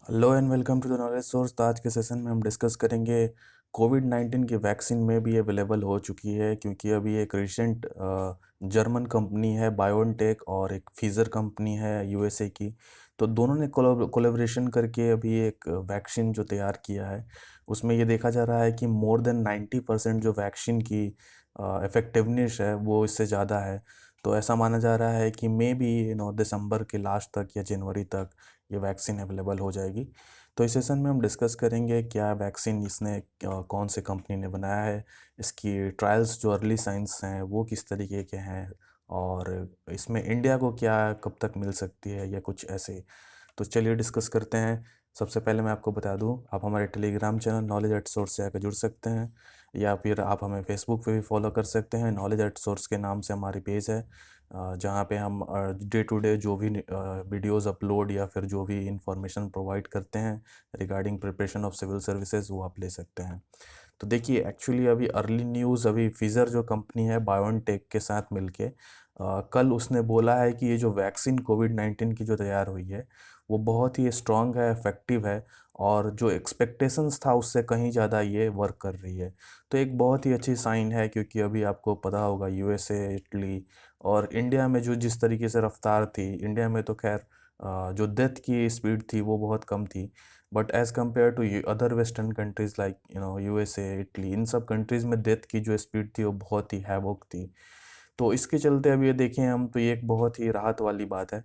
Hello and welcome to the knowledge source. तो आज के सेशन में हम डिस्कस करेंगे कोविड-19 की वैक्सीन में भी अवेलेबल हो चुकी है, क्योंकि अभी एक रिसेंट जर्मन कंपनी है बायोनटेक और एक फिजर कंपनी है यूएसए की। तो दोनों ने कोलैबोरेशन करके अभी एक वैक्सीन जो तैयार किया है, उसमें ये देखा जा रहा है कि मोर देन 90% जो वैक्सीन की इफेक्टिवनेस है वो इससे ज़्यादा है। तो ऐसा माना जा रहा है कि मे बी दिसंबर के लास्ट तक या जनवरी तक ये वैक्सीन अवेलेबल हो जाएगी। तो इस सेशन में हम डिस्कस करेंगे क्या वैक्सीन इसने कौन से कंपनी ने बनाया है, इसकी ट्रायल्स जो अर्ली साइंस हैं वो किस तरीके के हैं, और इसमें इंडिया को क्या कब तक मिल सकती है या कुछ ऐसे। तो चलिए डिस्कस करते हैं। सबसे पहले मैं आपको बता दूं, आप हमारे Telegram channel knowledge at source से आकर जुड़ सकते हैं, या फिर आप हमें फेसबुक पे भी फॉलो कर सकते हैं। नॉलेज एट सोर्स के नाम से हमारी पेज है, जहाँ पे हम डे टू डे जो भी वीडियोस अपलोड या फिर जो भी इंफॉर्मेशन प्रोवाइड करते हैं regarding preparation of civil services, वो आप ले सकते हैं। तो देखिए, एक्चुअली अभी अर्ली न्यूज़, अभी फिजर जो कंपनी है बायोनटेक के साथ मिलके कल उसने बोला है कि ये जो वैक्सीन कोविड-19 की जो तैयार हुई है वो बहुत ही स्ट्रॉन्ग है, इफ़ेक्टिव है, और जो एक्सपेक्टेशंस था उससे कहीं ज़्यादा ये वर्क कर रही है। तो एक बहुत ही अच्छी साइन है, क्योंकि अभी आपको पता होगा यूएसए, इटली और इंडिया में जो जिस तरीके से रफ्तार थी, इंडिया में तो खैर जो डेथ की स्पीड थी वो बहुत कम थी, but as compare to other western countries like USA, Italy, इन सब कंट्रीज़ में डेथ की जो स्पीड थी वो बहुत ही हैवॉक थी। तो इसके चलते अब ये देखें हम, तो ये एक बहुत ही राहत वाली बात है।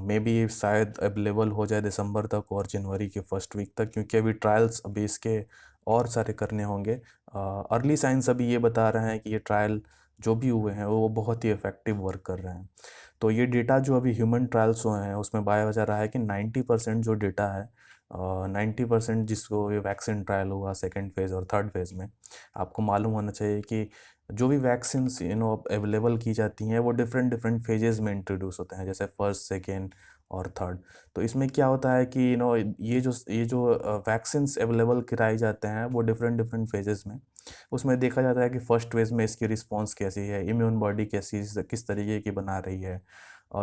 मे बी शायद अवेलेबल हो जाए दिसंबर तक और जनवरी के फर्स्ट वीक तक, क्योंकि अभी ट्रायल्स अभी इसके और सारे करने होंगे। अर्ली साइंस अभी ये बता रहे हैं कि ये ट्रायल जो भी हुए हैं वो बहुत ही इफ़ेक्टिव वर्क कर रहे हैं। तो ये डेटा जो अभी ह्यूमन ट्रायल्स हुए हैं उसमें पाया जा रहा है कि 90% जो डेटा है, 90% जिसको ये वैक्सीन ट्रायल हुआ सेकेंड फेज़ और थर्ड फेज़ में, आपको मालूम होना चाहिए कि जो भी वैक्सीन्स अवेलेबल की जाती हैं वो डिफरेंट डिफरेंट फेजेस में इंट्रोड्यूस होते हैं, जैसे फर्स्ट, सेकेंड और थर्ड। तो इसमें क्या होता है कि ये जो वैक्सीन्स अवेलेबल कराई जाते हैं वो डिफरेंट डिफरेंट फेजेस में, उसमें देखा जाता है कि फर्स्ट फेज़ में इसकी रिस्पॉन्स कैसी है, इम्यून बॉडी कैसी किस तरीके की बना रही है,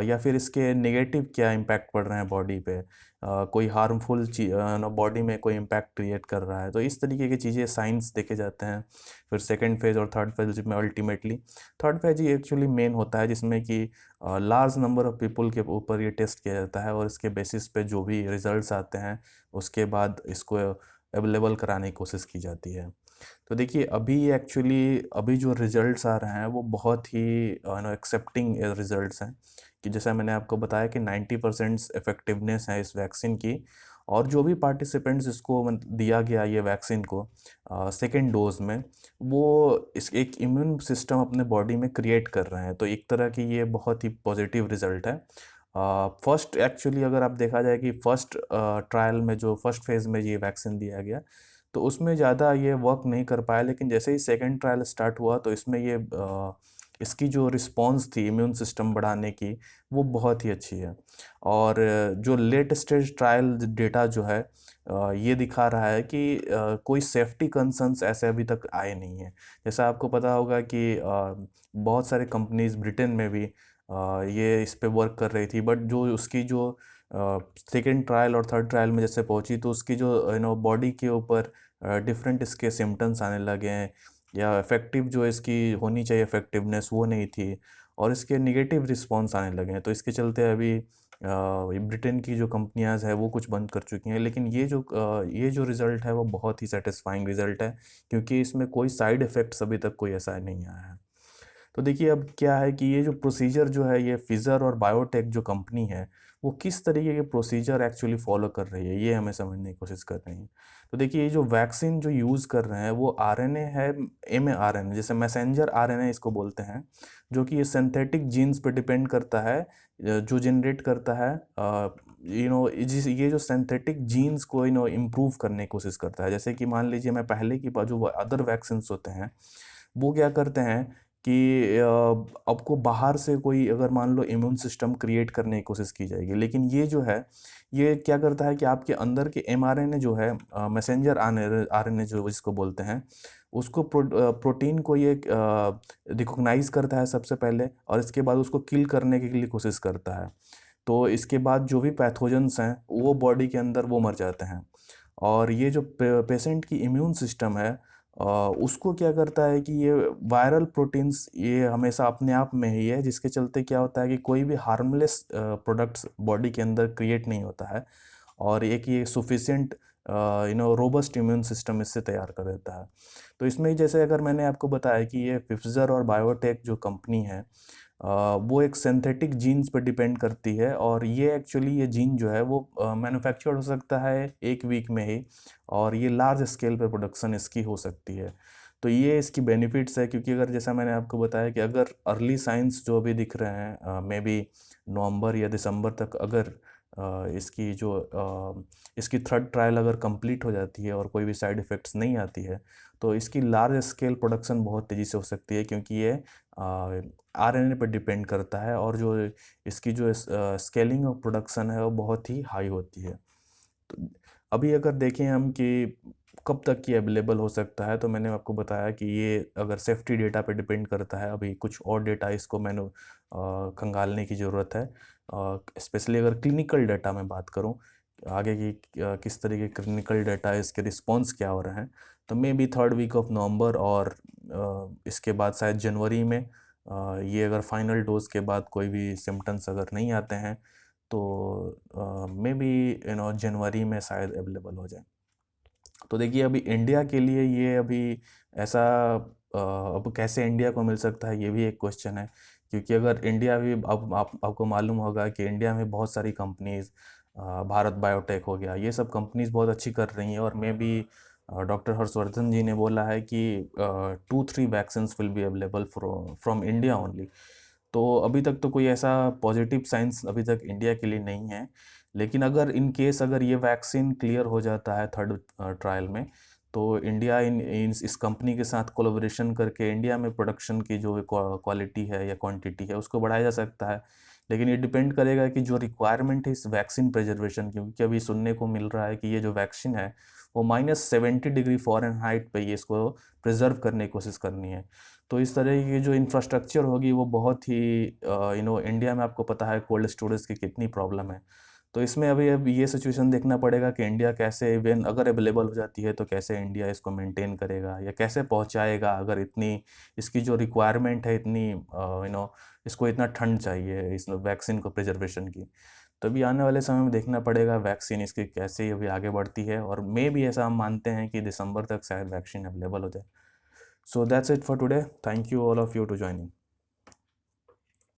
या फिर इसके नेगेटिव क्या इम्पैक्ट पड़ रहे हैं बॉडी पे, कोई हार्मफुल चीज बॉडी में कोई इम्पैक्ट क्रिएट कर रहा है। तो इस तरीके की चीज़ें साइंस देखे जाते हैं। फिर सेकेंड फेज़ और थर्ड फेज़ में अल्टीमेटली थर्ड फेज़ ही एक्चुअली मेन होता है, जिसमें कि लार्ज नंबर ऑफ पीपल के ऊपर ये टेस्ट किया जाता है, और इसके बेसिस पे जो भी रिजल्ट्स आते हैं उसके बाद इसको अवेलेबल कराने की कोशिश की जाती है। तो देखिए, अभी जो रिजल्ट्स आ रहे हैं वो बहुत ही एक्सेप्टिंग रिजल्ट्स हैं, कि जैसा मैंने आपको बताया कि 90% इफेक्टिवनेस है इस वैक्सीन की। और जो भी पार्टिसिपेंट्स इसको दिया गया ये वैक्सीन को सेकेंड डोज में, वो इस एक इम्यून सिस्टम अपने बॉडी में क्रिएट कर रहे हैं। तो एक तरह की ये बहुत ही पॉजिटिव रिजल्ट है। फर्स्ट एक्चुअली अगर आप देखा जाए कि फर्स्ट ट्रायल में जो फर्स्ट फेज़ में ये वैक्सीन दिया गया, तो उसमें ज़्यादा ये वर्क नहीं कर पाया, लेकिन जैसे ही सेकंड ट्रायल स्टार्ट हुआ तो इसमें इसकी जो रिस्पॉन्स थी इम्यून सिस्टम बढ़ाने की, वो बहुत ही अच्छी है। और जो लेट स्टेज ट्रायल डेटा जो है, ये दिखा रहा है कि कोई सेफ्टी कंसर्न्स ऐसे अभी तक आए नहीं हैं। जैसा आपको पता होगा कि बहुत सारे कंपनीज ब्रिटेन में भी ये इस पे वर्क कर रही थी, बट जो उसकी जो सेकेंड ट्रायल और थर्ड ट्रायल में जैसे पहुंची, तो उसकी जो बॉडी के ऊपर डिफरेंट इसके सिम्टम्स आने लगे हैं, या इफ़ेक्टिव जो इसकी होनी चाहिए इफ़ेक्टिवनेस वो नहीं थी, और इसके नेगेटिव रिस्पॉन्स आने लगे हैं। तो इसके चलते अभी ब्रिटेन की जो कंपनियां हैं वो कुछ बंद कर चुकी हैं, लेकिन ये जो रिज़ल्ट है वो बहुत ही सेटिस्फाइंग रिज़ल्ट है, क्योंकि इसमें कोई साइड इफ़ेक्ट्स अभी तक कोई ऐसा नहीं आया है। तो देखिए, अब क्या है कि ये जो प्रोसीजर जो है, ये फिजर और बायोटेक जो कंपनी है वो किस तरीके के प्रोसीजर एक्चुअली फॉलो कर रही है, ये हमें समझने की कोशिश कर रही है। तो देखिए, ये जो वैक्सीन जो यूज़ कर रहे हैं वो आरएनए है, mRNA, जैसे मैसेंजर आरएनए इसको बोलते हैं, जो कि ये सिंथेटिक जीन्स पे डिपेंड करता है, जो जनरेट करता है जिस ये जो सिंथेटिक जीन्स को इम्प्रूव करने की कोशिश करता है। जैसे कि मान लीजिए, मैं पहले की जो अदर वैक्सीन्स होते हैं वो क्या करते हैं कि आपको बाहर से कोई अगर मान लो इम्यून सिस्टम क्रिएट करने की कोशिश की जाएगी, लेकिन ये जो है, ये क्या करता है कि आपके अंदर के एमआरएनए जो है, मैसेंजर आरएनए जो जिसको बोलते हैं, उसको प्रोटीन को ये रिकॉग्नाइज करता है सबसे पहले, और इसके बाद उसको किल करने के लिए कोशिश करता है। तो इसके बाद जो भी पैथोजेंस हैं वो बॉडी के अंदर वो मर जाते हैं। और ये जो पेशेंट की इम्यून सिस्टम है उसको क्या करता है कि ये वायरल प्रोटीन्स ये हमेशा अपने आप में ही है, जिसके चलते क्या होता है कि कोई भी हार्मलेस प्रोडक्ट्स बॉडी के अंदर क्रिएट नहीं होता है, और एक ये सफिशिएंट रोबस्ट इम्यून सिस्टम इससे तैयार कर देता है। तो इसमें जैसे अगर मैंने आपको बताया कि ये फिफ्जर और बायोटेक जो कंपनी है वो एक सिंथेटिक जीन्स पर डिपेंड करती है, और ये एक्चुअली ये जीन जो है वो मैन्युफैक्चर हो सकता है एक वीक में ही, और ये लार्ज स्केल पे प्रोडक्शन इसकी हो सकती है। तो ये इसकी बेनिफिट्स है, क्योंकि अगर जैसा मैंने आपको बताया कि अगर अर्ली साइंस जो अभी दिख रहे हैं मे बी नवंबर या दिसंबर तक, अगर इसकी जो इसकी थर्ड ट्रायल अगर कंप्लीट हो जाती है और कोई भी साइड इफ़ेक्ट्स नहीं आती है, तो इसकी लार्ज स्केल प्रोडक्शन बहुत तेज़ी से हो सकती है, क्योंकि ये आरएनए पर डिपेंड करता है, और जो इसकी जो स्केलिंग ऑफ प्रोडक्शन है वो बहुत ही हाई होती है। तो अभी अगर देखें हम कि कब तक ये अवेलेबल हो सकता है, तो मैंने आपको बताया कि ये अगर सेफ्टी डेटा पे डिपेंड करता है। अभी कुछ और डेटा इसको मैंने खंगालने की ज़रूरत है, स्पेशली अगर क्लिनिकल डेटा में बात करूं, आगे की किस तरह के क्लिनिकल डेटा है, इसके रिस्पॉन्स क्या हो रहे हैं, तो maybe third week of November, और इसके बाद शायद जनवरी में ये अगर फाइनल डोज के बाद कोई भी सिम्टम्स अगर नहीं आते हैं, तो मे बी जनवरी में शायद अवेलेबल हो जाए। तो देखिए अभी इंडिया के लिए ये अभी ऐसा अब कैसे इंडिया को मिल सकता है, ये भी एक क्वेश्चन है, क्योंकि अगर इंडिया भी अब आपको मालूम होगा कि इंडिया में बहुत सारी कंपनीज, भारत बायोटेक हो गया, ये सब कंपनीज बहुत अच्छी कर रही हैं, और मे बी डॉक्टर हर्षवर्धन जी ने बोला है कि 2-3 vaccine will be available from India only. तो अभी तक तो कोई ऐसा पॉजिटिव साइंस अभी तक इंडिया के लिए नहीं है, लेकिन अगर इन केस अगर ये वैक्सीन क्लियर हो जाता है थर्ड ट्रायल में, तो इंडिया इन इस कंपनी के साथ कोलैबोरेशन करके इंडिया में प्रोडक्शन की जो क्वालिटी है या क्वांटिटी है उसको बढ़ाया जा सकता है। लेकिन ये डिपेंड करेगा कि जो रिक्वायरमेंट है इस वैक्सीन प्रिजर्वेशन की, क्योंकि अभी सुनने को मिल रहा है कि ये जो वैक्सीन है वो -70 डिग्री फ़ारेनहाइट पे ये इसको प्रिजर्व करने की कोशिश करनी है। तो इस तरह की जो इंफ्रास्ट्रक्चर होगी वो बहुत ही इंडिया में आपको पता है कोल्ड स्टोरेज की कितनी प्रॉब्लम है। तो इसमें अभी अब ये सिचुएशन देखना पड़ेगा कि इंडिया कैसे, इवन अगर अवेलेबल हो जाती है तो कैसे इंडिया इसको मेंटेन करेगा या कैसे पहुंचाएगा, अगर इतनी इसकी जो रिक्वायरमेंट है इतनी इसको इतना ठंड चाहिए इस वैक्सीन को प्रिजर्वेशन की। तो अभी आने वाले समय में देखना पड़ेगा वैक्सीन इसकी कैसे अभी आगे बढ़ती है, और मे भी ऐसा हम मानते हैं कि दिसंबर तक शायद वैक्सीन अवेलेबल हो जाए। So that's it for today, thank you all of you to joining.